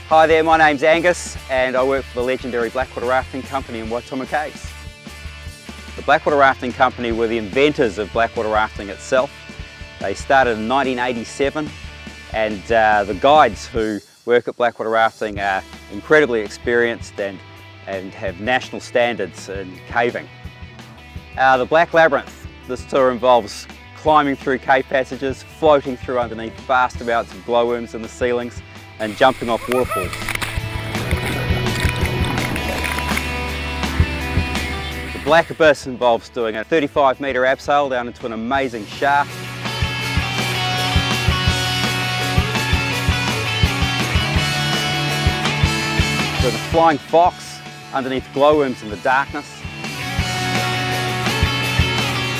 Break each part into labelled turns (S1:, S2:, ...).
S1: Hi there, my name's Angus and I work for the legendary Blackwater Rafting Company in Waitomo Caves. The Blackwater Rafting Company were the inventors of Blackwater rafting itself. They started in 1987 and the guides who work at Blackwater Rafting are incredibly experienced and have national standards in caving. The Black Labyrinth, this tour involves climbing through cave passages, floating through underneath vast amounts of glowworms in the ceilings and jumping off waterfalls. The Black Abyss involves doing a 35-metre abseil down into an amazing shaft. There's a flying fox underneath glowworms in the darkness.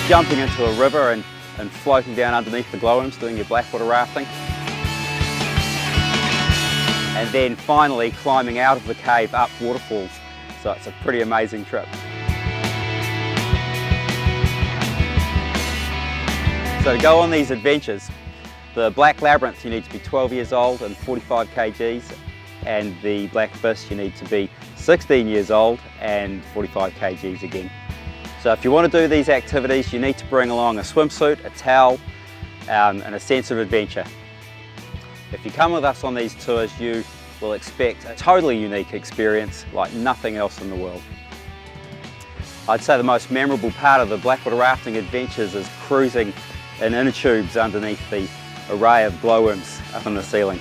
S1: Jumping into a river and floating down underneath the glowworms doing your Blackwater rafting. And then finally climbing out of the cave up waterfalls. So it's a pretty amazing trip. So to go on these adventures, the Black Labyrinth you need to be 12 years old and 45 kgs, and the Black Abyss you need to be 16 years old and 45 kgs again. So if you want to do these activities, you need to bring along a swimsuit, a towel, and a sense of adventure. If you come with us on these tours, you will expect a totally unique experience like nothing else in the world. I'd say the most memorable part of the Blackwater rafting adventures is cruising in inner tubes underneath the array of glowworms up in the ceiling.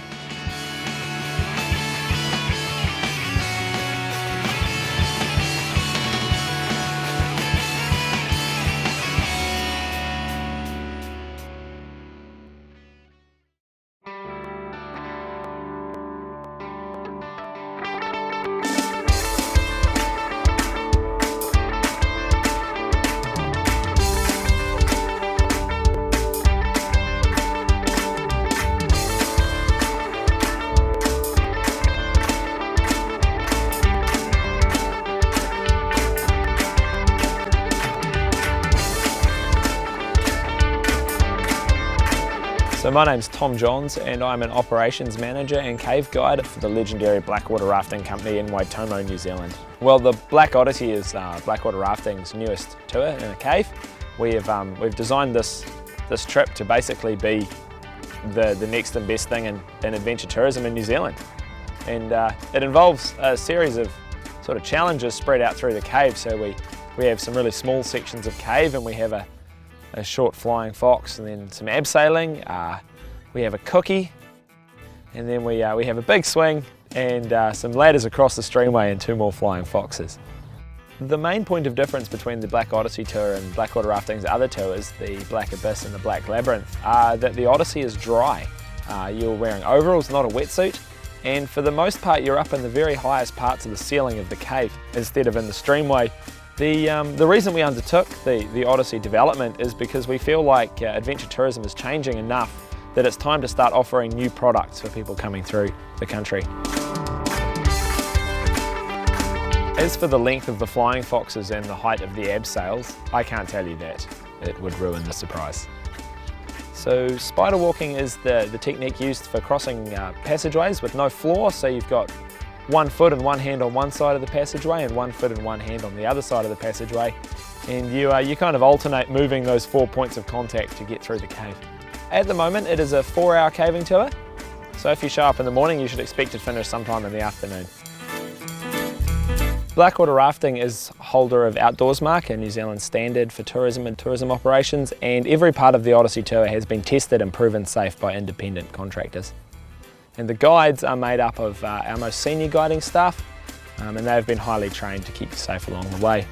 S2: So my name's Tom Johns and I'm an operations manager and cave guide for the legendary Blackwater Rafting Company in Waitomo, New Zealand. Well, the Black Odyssey is Blackwater Rafting's newest tour in a cave. We've designed this trip to basically be the next and best thing in adventure tourism in New Zealand. And it involves a series of sort of challenges spread out through the cave. So we have some really small sections of cave, and we have a short flying fox, and then some abseiling. We have a cookie, and then we have a big swing and some ladders across the streamway and 2 more flying foxes. The main point of difference between the Black Odyssey tour and Blackwater Rafting's other tours, the Black Abyss and the Black Labyrinth, are that the Odyssey is dry. You're wearing overalls, not a wetsuit, and for the most part you're up in the very highest parts of the ceiling of the cave instead of in the streamway. The reason we undertook the Odyssey development is because we feel like adventure tourism is changing enough that it's time to start offering new products for people coming through the country. As for the length of the flying foxes and the height of the abseils, I can't tell you that. It would ruin the surprise. So spider walking is the technique used for crossing passageways with no floor, so you've got 1 foot and 1 hand on one side of the passageway and 1 foot and 1 hand on the other side of the passageway, and you kind of alternate moving those 4 points of contact to get through the cave. At the moment it is a 4-hour caving tour, so if you show up in the morning you should expect to finish sometime in the afternoon. Blackwater Rafting is holder of Outdoors Mark, a New Zealand standard for tourism and tourism operations, and every part of the Odyssey tour has been tested and proven safe by independent contractors. And the guides are made up of our most senior guiding staff, and they've been highly trained to keep you safe along the way.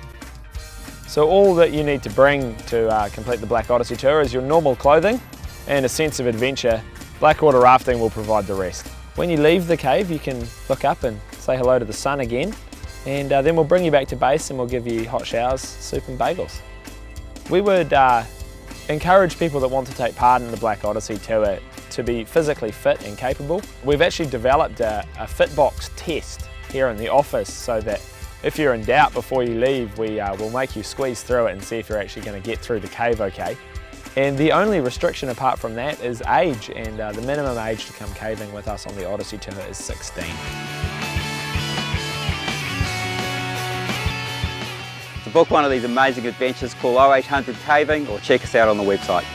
S2: So all that you need to bring to complete the Black Odyssey tour is your normal clothing and a sense of adventure. Blackwater Rafting will provide the rest. When you leave the cave you can look up and say hello to the sun again, and then we'll bring you back to base and we'll give you hot showers, soup and bagels. We would encourage people that want to take part in the Black Odyssey tour to be physically fit and capable. We've actually developed a Fitbox test here in the office so that if you're in doubt before you leave, we'll make you squeeze through it and see if you're actually going to get through the cave okay. And the only restriction apart from that is age, and the minimum age to come caving with us on the Odyssey tour is 16.
S1: To book one of these amazing adventures, call 0800 Caving or check us out on the website.